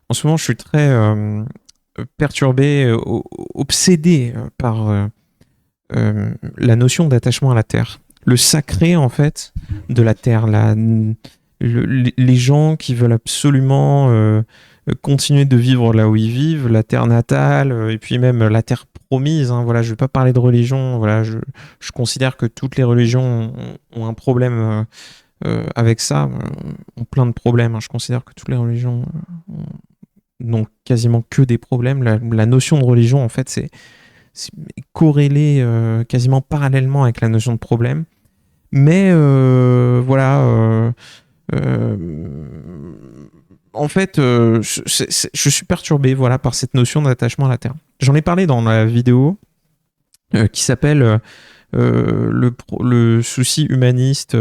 En ce moment, je suis très perturbé, obsédé par la notion d'attachement à la terre. Le sacré, en fait, de la terre. Les gens qui veulent absolument continuer de vivre là où ils vivent, la terre natale, et puis même la terre promise. Hein, voilà, je ne vais pas parler de religion. Voilà, je considère que toutes les religions ont un problème avec ça, ont plein de problèmes. Hein. Je considère que toutes les religions n'ont quasiment que des problèmes. La notion de religion, en fait, c'est corrélé quasiment parallèlement avec la notion de problème. Mais voilà, euh, en fait, je suis perturbé voilà, par cette notion d'attachement à la Terre. J'en ai parlé dans la vidéo qui s'appelle le souci humaniste,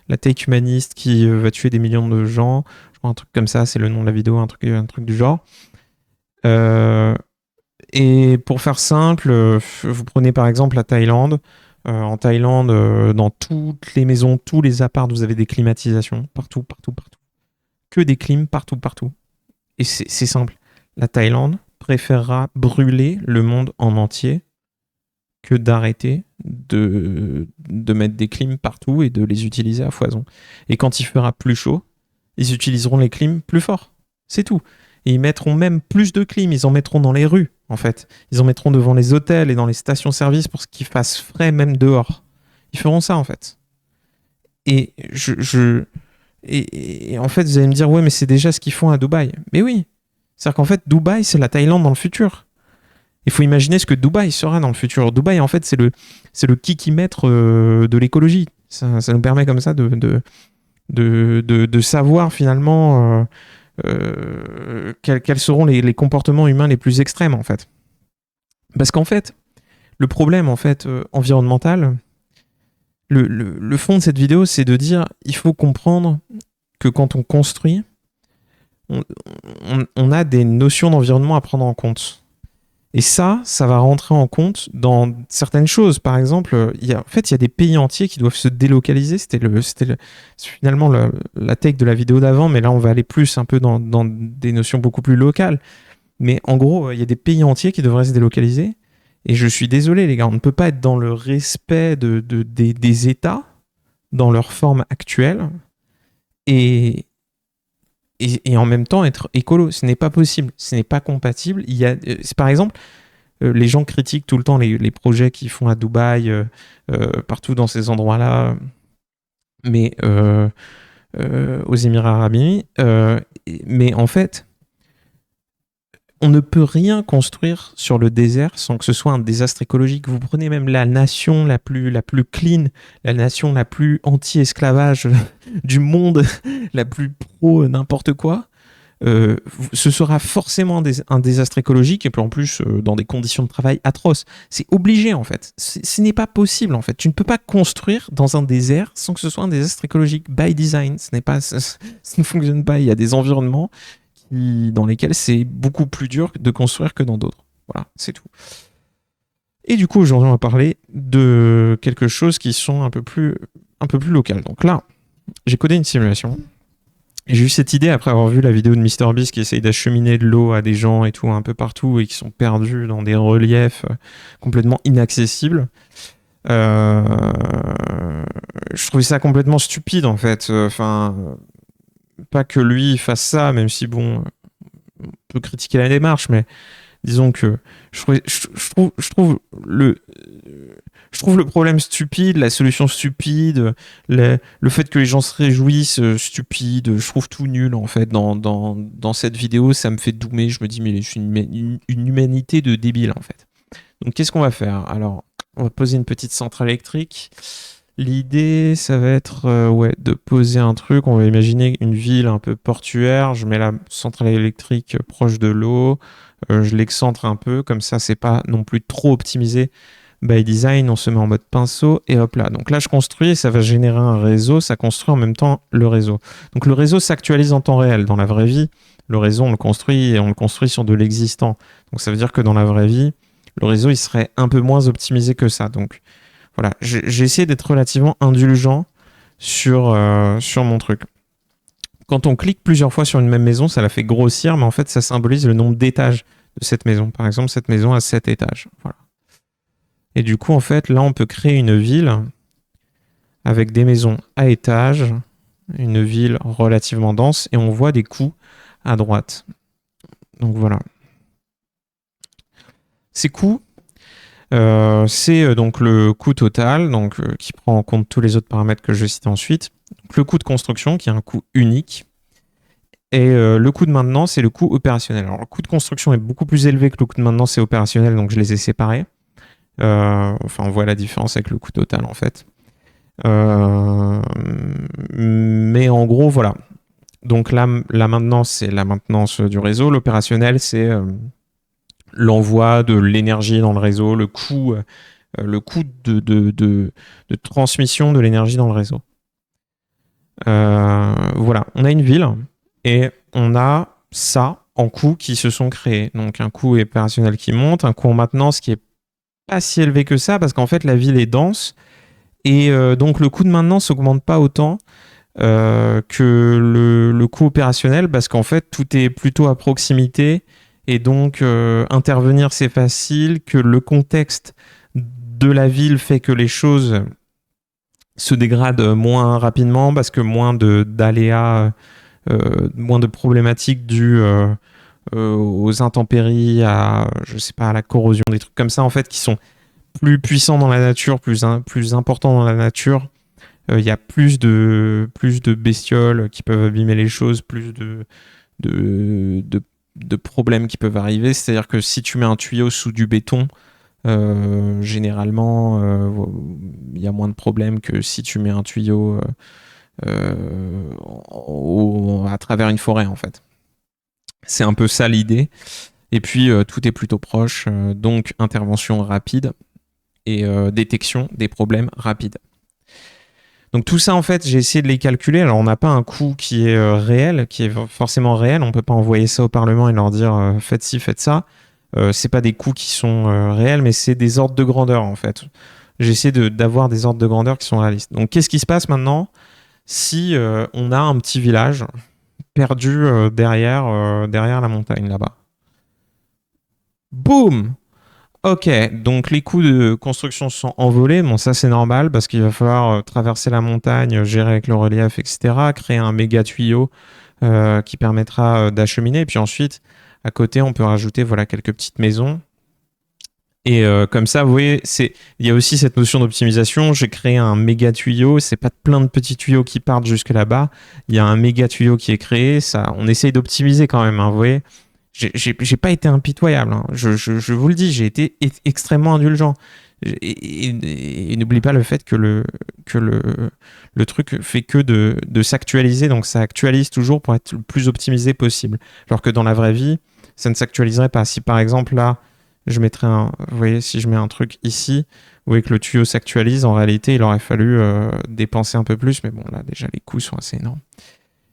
la take humaniste qui va tuer des millions de gens. Je crois un truc comme ça, c'est le nom de la vidéo, un truc du genre. Euh, et pour faire simple, vous prenez par exemple la Thaïlande. En Thaïlande, dans toutes les maisons, tous les apparts, vous avez des climatisations partout, partout, partout. Que des clims partout, partout. Et c'est simple. La Thaïlande préférera brûler le monde en entier que d'arrêter de mettre des clims partout et de les utiliser à foison. Et quand il fera plus chaud, ils utiliseront les clims plus forts. C'est tout. Et ils mettront même plus de clim, ils en mettront dans les rues, en fait. Ils en mettront devant les hôtels et dans les stations-service pour qu'il fasse frais même dehors. Ils feront ça, en fait. Et et en fait, vous allez me dire, ouais, mais c'est déjà ce qu'ils font à Dubaï. Mais oui. C'est-à-dire qu'en fait, Dubaï, c'est la Thaïlande dans le futur. Il faut imaginer ce que Dubaï sera dans le futur. Dubaï, en fait, c'est le kikimètre de l'écologie. Ça nous permet comme ça de savoir finalement quels seront les comportements humains les plus extrêmes, en fait. Parce qu'en fait, le problème en fait environnemental, le fond de cette vidéo, c'est de dire il faut comprendre que quand on construit, on a des notions d'environnement à prendre en compte. Et ça va rentrer en compte dans certaines choses. Par exemple, il y a des pays entiers qui doivent se délocaliser. C'était finalement la take de la vidéo d'avant, mais là, on va aller plus un peu dans des notions beaucoup plus locales. Mais en gros, il y a des pays entiers qui devraient se délocaliser. Et je suis désolé, les gars, on ne peut pas être dans le respect des États dans leur forme actuelle et, et en même temps être écolo. Ce n'est pas possible, ce n'est pas compatible. Par exemple, les gens critiquent tout le temps les projets qu'ils font à Dubaï, partout dans ces endroits-là, mais aux Émirats Arabes Unis. Mais en fait, on ne peut rien construire sur le désert sans que ce soit un désastre écologique. Vous prenez même la nation la plus clean, la nation la plus anti-esclavage du monde, la plus pro n'importe quoi. Ce sera forcément un désastre écologique et puis en plus dans des conditions de travail atroces. C'est obligé en fait. Ce n'est pas possible en fait. Tu ne peux pas construire dans un désert sans que ce soit un désastre écologique by design. Ça ne fonctionne pas. Il y a des environnements dans lesquels c'est beaucoup plus dur de construire que dans d'autres. Voilà, c'est tout. Et du coup, aujourd'hui, on va parler de quelque chose qui sont un peu plus local. Donc là, j'ai codé une simulation. Et j'ai eu cette idée après avoir vu la vidéo de MrBeast qui essaye d'acheminer de l'eau à des gens et tout un peu partout et qui sont perdus dans des reliefs complètement inaccessibles. Je trouvais ça complètement stupide en fait. Enfin, pas que lui fasse ça, même si bon, on peut critiquer la démarche, mais disons que je trouve le problème stupide, la solution stupide, le fait que les gens se réjouissent stupide, je trouve tout nul en fait dans cette vidéo, ça me fait doumer, je me dis mais c'est une humanité de débile en fait. Donc qu'est-ce qu'on va faire? Alors, on va poser une petite centrale électrique. L'idée, ça va être de poser un truc. On va imaginer une ville un peu portuaire. Je mets la centrale électrique proche de l'eau. Je l'excentre un peu. Comme ça, c'est pas non plus trop optimisé by design. On se met en mode pinceau et hop là. Donc là, je construis et ça va générer un réseau. Ça construit en même temps le réseau. Donc le réseau s'actualise en temps réel. Dans la vraie vie, le réseau, on le construit et on le construit sur de l'existant. Donc ça veut dire que dans la vraie vie, le réseau, il serait un peu moins optimisé que ça. Donc voilà, j'ai essayé d'être relativement indulgent sur mon truc. Quand on clique plusieurs fois sur une même maison, ça la fait grossir, mais en fait, ça symbolise le nombre d'étages de cette maison. Par exemple, cette maison a 7 étages. Voilà. Et du coup, en fait, là, on peut créer une ville avec des maisons à étages, une ville relativement dense, et on voit des coûts à droite. Donc voilà. Ces coûts, c'est donc le coût total, donc, qui prend en compte tous les autres paramètres que je vais citer ensuite. Donc, le coût de construction, qui est un coût unique. Et le coût de maintenance, c'est le coût opérationnel. Alors, le coût de construction est beaucoup plus élevé que le coût de maintenance et opérationnel, donc je les ai séparés. Enfin, on voit la différence avec le coût total, en fait. Mais en gros, voilà. Donc, la maintenance, c'est la maintenance du réseau. L'opérationnel, c'est l'envoi de l'énergie dans le réseau, le coût de transmission de l'énergie dans le réseau. Voilà, on a une ville et on a ça en coûts qui se sont créés. Donc un coût opérationnel qui monte, un coût en maintenance qui est pas si élevé que ça parce qu'en fait la ville est dense et donc le coût de maintenance augmente pas autant que le coût opérationnel parce qu'en fait tout est plutôt à proximité et donc intervenir c'est facile, que le contexte de la ville fait que les choses se dégradent moins rapidement parce que moins d'aléas, moins de problématiques dues aux intempéries, à je sais pas, à la corrosion, des trucs comme ça en fait qui sont plus puissants dans la nature, plus importants dans la nature. Il y a plus de bestioles qui peuvent abîmer les choses, plus de, de, de problèmes qui peuvent arriver. C'est-à-dire que si tu mets un tuyau sous du béton, généralement, il y a moins de problèmes que si tu mets un tuyau à travers une forêt, en fait. C'est un peu ça l'idée. Et puis, tout est plutôt proche, donc intervention rapide et détection des problèmes rapides. Donc tout ça, en fait, j'ai essayé de les calculer. Alors, on n'a pas un coût qui est réel, qui est forcément réel. On ne peut pas envoyer ça au Parlement et leur dire faites ci, faites ça. C'est pas des coûts qui sont réels, mais c'est des ordres de grandeur, en fait. J'ai essayé d'avoir des ordres de grandeur qui sont réalistes. Donc, qu'est-ce qui se passe maintenant si on a un petit village perdu derrière la montagne, là-bas? Boum! Ok, donc les coûts de construction sont envolés. Bon, ça c'est normal parce qu'il va falloir traverser la montagne, gérer avec le relief, etc. Créer un méga tuyau qui permettra d'acheminer. Et puis ensuite, à côté, on peut rajouter voilà, quelques petites maisons. Et comme ça, vous voyez, il y a aussi cette notion d'optimisation. J'ai créé un méga tuyau. C'est pas plein de petits tuyaux qui partent jusque là-bas. Il y a un méga tuyau qui est créé. Ça, on essaye d'optimiser quand même. Hein, vous voyez, j'ai pas été impitoyable. Hein. Je vous le dis, j'ai été extrêmement indulgent. Et n'oublie pas le fait que le truc fait que de s'actualiser. Donc ça actualise toujours pour être le plus optimisé possible. Alors que dans la vraie vie, ça ne s'actualiserait pas. Si par exemple là, je mettrais vous voyez, si je mets un truc ici, vous voyez que le tuyau s'actualise. En réalité, il aurait fallu dépenser un peu plus. Mais bon, là, déjà, les coûts sont assez énormes.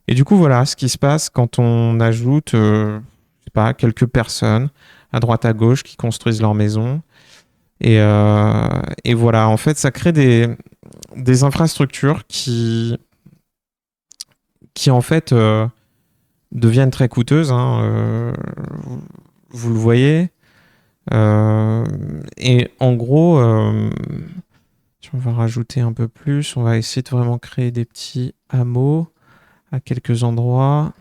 Et du coup, voilà ce qui se passe quand on ajoute, je sais pas, quelques personnes à droite à gauche qui construisent leur maison. Et voilà, en fait, ça crée des infrastructures qui en fait, deviennent très coûteuses. Hein, vous le voyez. Et en gros, si on va rajouter un peu plus, on va essayer de vraiment créer des petits hameaux à quelques endroits.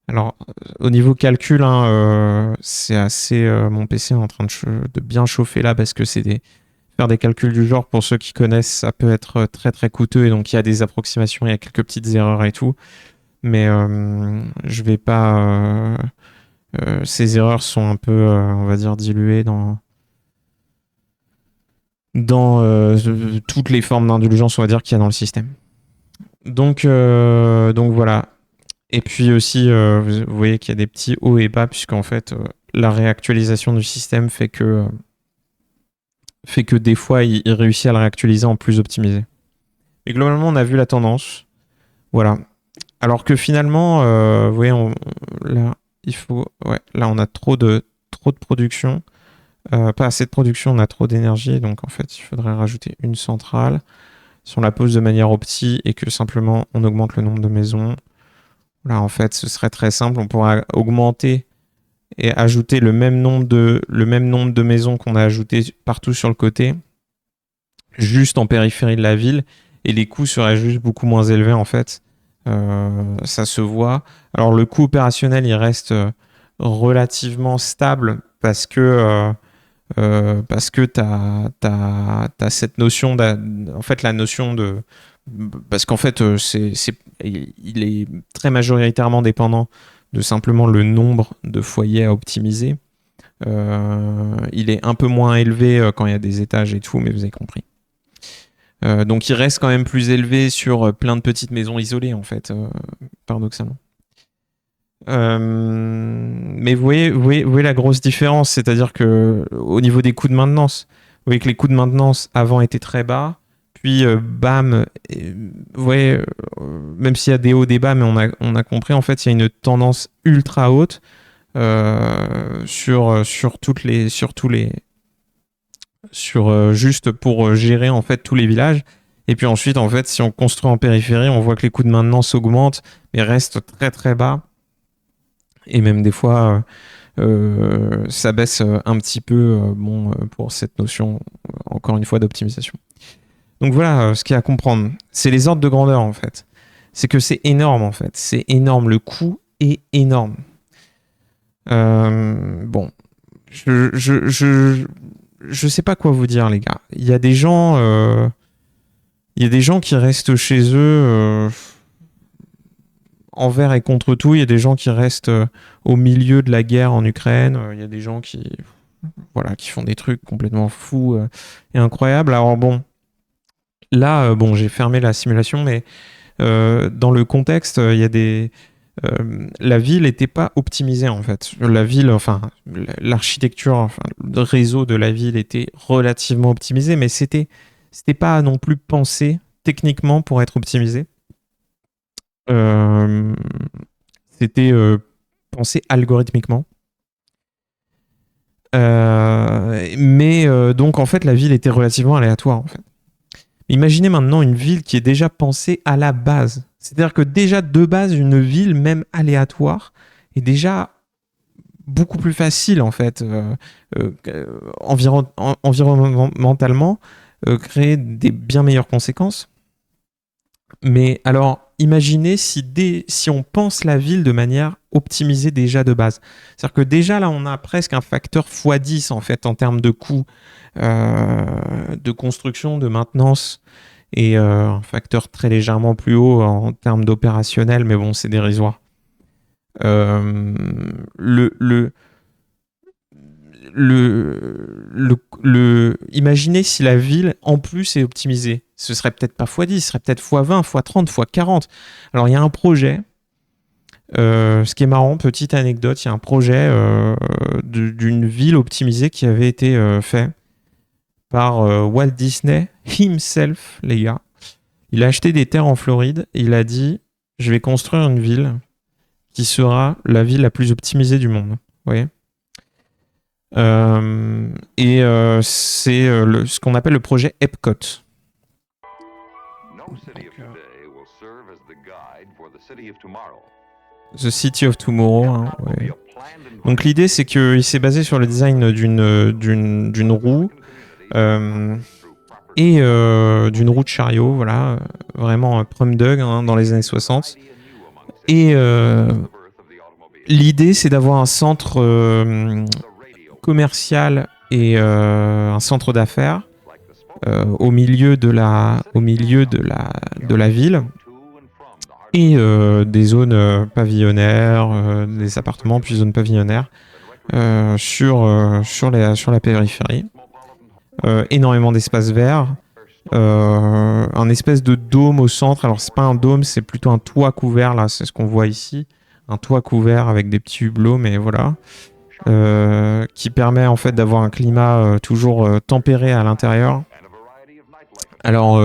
Alors, au niveau calcul, hein, c'est assez... mon PC est en train de bien chauffer là parce que faire des calculs du genre, pour ceux qui connaissent, ça peut être très très coûteux et donc il y a des approximations, il y a quelques petites erreurs et tout. Mais je vais pas... ces erreurs sont un peu, on va dire, diluées dans toutes les formes d'indulgence, on va dire, qu'il y a dans le système. Donc voilà. Et puis aussi, vous voyez qu'il y a des petits hauts et bas, puisqu'en fait, la réactualisation du système fait que des fois, il réussit à le réactualiser en plus optimisé. Mais globalement, on a vu la tendance. Voilà. Alors que finalement, vous voyez, là, là, on a trop de production. Pas assez de production, on a trop d'énergie. Donc, en fait, il faudrait rajouter une centrale. si on la pose de manière opti et que simplement on augmente le nombre de maisons, là en fait ce serait très simple, on pourra augmenter et ajouter le même nombre de maisons qu'on a ajouté partout sur le côté, juste en périphérie de la ville, et les coûts seraient juste beaucoup moins élevés en fait. Ça se voit. Alors le coût opérationnel il reste relativement stable parce que t'as cette notion en fait la notion de parce qu'en fait il est très majoritairement dépendant de simplement le nombre de foyers à optimiser. Il est un peu moins élevé quand il y a des étages et tout, mais vous avez compris. Donc il reste quand même plus élevé sur plein de petites maisons isolées en fait, paradoxalement. Mais vous voyez la grosse différence, c'est-à-dire que au niveau des coûts de maintenance, vous voyez que les coûts de maintenance avant étaient très bas, puis bam, vous voyez, même s'il y a des hauts, des bas, mais on a compris en fait il y a une tendance ultra haute juste pour gérer en fait tous les villages. Et puis ensuite en fait si on construit en périphérie, on voit que les coûts de maintenance augmentent mais restent très très bas. Et même des fois, ça baisse un petit peu pour cette notion, encore une fois, d'optimisation. Donc voilà ce qu'il y a à comprendre. C'est les ordres de grandeur, en fait. C'est que c'est énorme, en fait. C'est énorme. Le coût est énorme. Bon. Je sais pas quoi vous dire, les gars. Il y a des gens qui restent chez eux... envers et contre tout. Il y a des gens qui restent au milieu de la guerre en Ukraine. Il y a des gens qui font des trucs complètement fous et incroyables. Alors bon, là, j'ai fermé la simulation, mais dans le contexte, il y a la ville n'était pas optimisée en fait. La ville, enfin, l'architecture, enfin, le réseau de la ville était relativement optimisé, mais c'était pas non plus pensé techniquement pour être optimisé. C'était pensé algorithmiquement. Mais donc en fait la ville était relativement aléatoire en fait. Imaginez maintenant une ville qui est déjà pensée à la base. C'est-à-dire que déjà de base une ville même aléatoire est déjà beaucoup plus facile en fait environnementalement créer des bien meilleures conséquences. Mais alors, imaginez si on pense la ville de manière optimisée déjà de base. C'est-à-dire que déjà, là, on a presque un facteur x10 en fait en termes de coûts de construction, de maintenance, et un facteur très légèrement plus haut en termes d'opérationnel, mais bon, c'est dérisoire. Imaginez si la ville en plus est optimisée. Ce serait peut-être pas x10, ce serait peut-être x20, x30, x40. Alors il y a un projet, ce qui est marrant, petite anecdote, il y a un projet d'une ville optimisée qui avait été fait par Walt Disney himself, les gars. Il a acheté des terres en Floride et il a dit « Je vais construire une ville qui sera la ville la plus optimisée du monde. » Vous voyez ? C'est ce qu'on appelle le projet Epcot. The City of Tomorrow. Hein, ouais. Donc l'idée c'est qu'il s'est basé sur le design d'une roue et d'une roue de chariot, voilà, vraiment prum dug dans les années 60. Et l'idée c'est d'avoir un centre commercial et un centre d'affaires au milieu de la ville et des zones pavillonnaires, des appartements puis zones pavillonnaires sur la périphérie. Énormément d'espaces verts, un espèce de dôme au centre. Alors c'est pas un dôme, c'est plutôt un toit couvert, là c'est ce qu'on voit ici, un toit couvert avec des petits hublots, mais voilà. Qui permet en fait d'avoir un climat toujours tempéré à l'intérieur. Alors,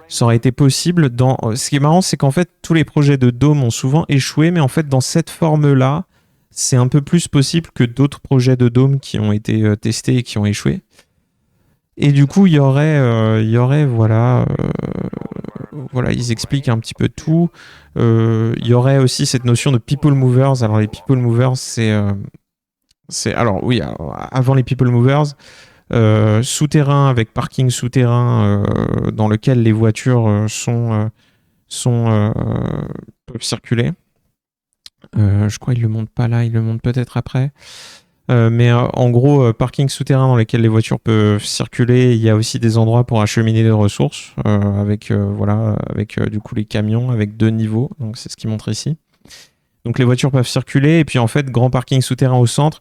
ça aurait été possible ce qui est marrant, c'est qu'en fait, tous les projets de dôme ont souvent échoué, mais en fait, dans cette forme-là, c'est un peu plus possible que d'autres projets de dôme qui ont été testés et qui ont échoué. Et du coup, il y aurait voilà, ils expliquent un petit peu tout. Il y aurait aussi cette notion de people movers. Alors les people movers, alors oui, alors, avant les people movers, souterrain avec parking souterrain dans lequel les voitures peuvent circuler. Je crois qu'ils le montrent pas là, ils le montrent peut-être après. Mais en gros, parking souterrain dans lesquels les voitures peuvent circuler. Il y a aussi des endroits pour acheminer des ressources avec du coup les camions avec 2 niveaux. Donc c'est ce qu'ils montrent ici. Donc les voitures peuvent circuler et puis en fait grand parking souterrain au centre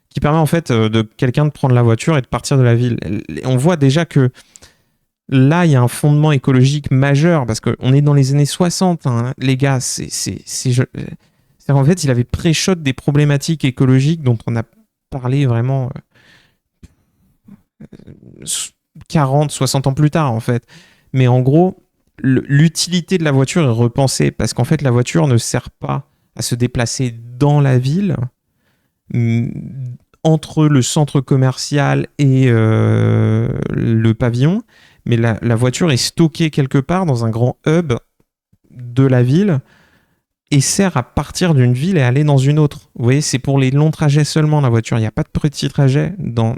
qui permet en fait de quelqu'un de prendre la voiture et de partir de la ville. Et on voit déjà que là il y a un fondement écologique majeur parce qu'on est dans les années 60, hein, les gars. En fait, il avait pré-shot des problématiques écologiques dont on a parlé vraiment 40, 60 ans plus tard, en fait. Mais en gros, l'utilité de la voiture est repensée parce qu'en fait, la voiture ne sert pas à se déplacer dans la ville, entre le centre commercial et le pavillon, mais la voiture est stockée quelque part dans un grand hub de la ville et sert à partir d'une ville et aller dans une autre. Vous voyez, c'est pour les longs trajets seulement, la voiture. Il n'y a pas de petits trajets dans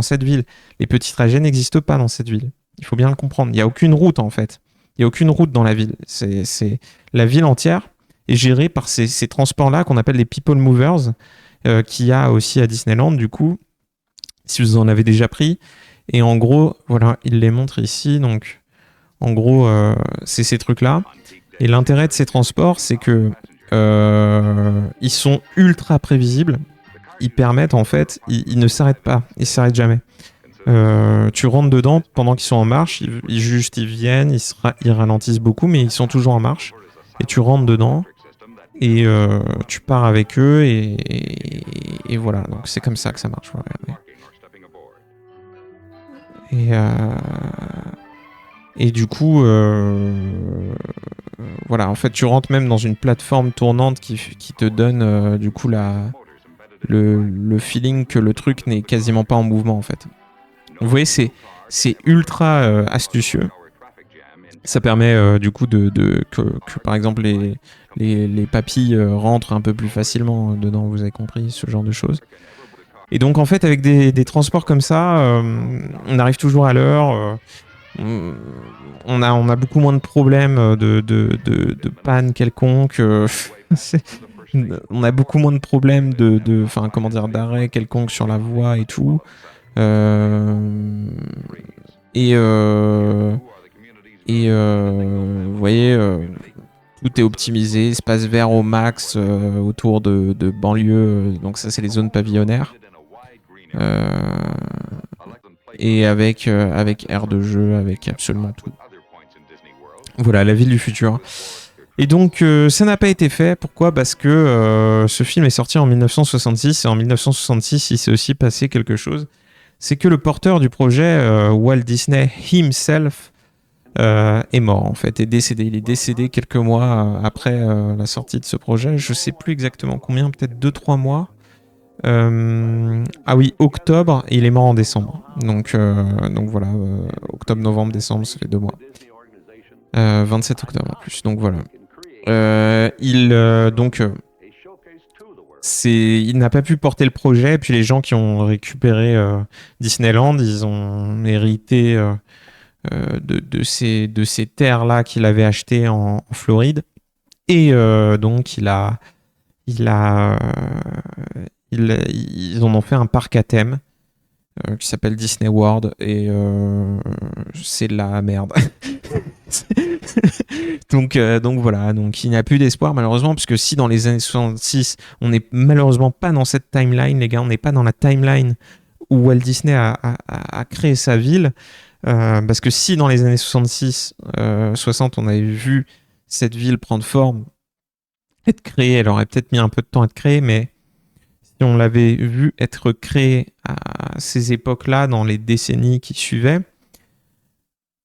cette ville. Les petits trajets n'existent pas dans cette ville. Il faut bien le comprendre. Il n'y a aucune route, en fait. Il n'y a aucune route dans la ville. La ville entière est gérée par ces transports-là qu'on appelle les people movers, qu'il y a aussi à Disneyland, du coup, si vous en avez déjà pris. Et en gros, voilà, il les montre ici. Donc, en gros, c'est ces trucs-là. Et l'intérêt de ces transports, c'est que ils sont ultra prévisibles. Ils permettent, en fait, ils ne s'arrêtent pas. Ils s'arrêtent jamais. Tu rentres dedans pendant qu'ils sont en marche. Ils viennent, ils ralentissent beaucoup, mais ils sont toujours en marche. Et tu rentres dedans et tu pars avec eux et voilà. Donc c'est comme ça que ça marche. Ouais. Et du coup, voilà, en fait, tu rentres même dans une plateforme tournante qui te donne du coup le feeling que le truc n'est quasiment pas en mouvement en fait. Vous voyez, c'est ultra astucieux. Ça permet du coup que par exemple les papilles rentrent un peu plus facilement dedans, vous avez compris, ce genre de choses. Et donc en fait avec des transports comme ça, on arrive toujours à l'heure. On a beaucoup moins de problèmes de panne quelconque. On a beaucoup moins de problèmes comment dire, d'arrêt quelconque sur la voie et tout. Euh, vous voyez, tout est optimisé, espace vert au max autour de banlieues. Donc ça, c'est les zones pavillonnaires. Et avec aire de jeu, avec absolument tout. Voilà, la ville du futur. Et donc, ça n'a pas été fait. Pourquoi ? Parce que ce film est sorti en 1966, et en 1966, il s'est aussi passé quelque chose. C'est que le porteur du projet, Walt Disney himself, est mort, en fait, est décédé. Il est décédé quelques mois après la sortie de ce projet. Je ne sais plus exactement combien, peut-être 2-3 mois. Ah oui, octobre, et il est mort en décembre. Donc voilà, octobre, novembre, décembre, ça fait 2 mois. 27 octobre en plus, donc voilà. Il n'a pas pu porter le projet, puis les gens qui ont récupéré Disneyland, ils ont hérité de ces terres-là qu'il avait achetées en Floride. Et donc ils en ont fait un parc à thème qui s'appelle Disney World et c'est de la merde. donc voilà, donc il n'y a plus d'espoir malheureusement, parce que si dans les années 66 on n'est malheureusement pas dans cette timeline, les gars, on n'est pas dans la timeline où Walt Disney a créé sa ville, parce que si dans les années 66 60 on avait vu cette ville prendre forme, être créée, elle aurait peut-être mis un peu de temps à être créée, mais si on l'avait vu être créée à ces époques-là, dans les décennies qui suivaient,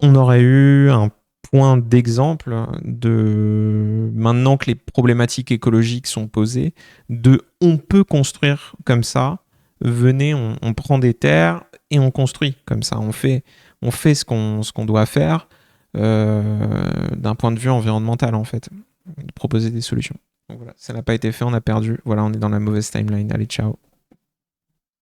on aurait eu un point d'exemple de, maintenant que les problématiques écologiques sont posées, de on peut construire comme ça venez, on prend des terres et on construit. Comme ça, on fait ce qu'on doit faire d'un point de vue environnemental, en fait. De proposer des solutions. Donc voilà, ça n'a pas été fait, on a perdu. Voilà, on est dans la mauvaise timeline. Allez, ciao.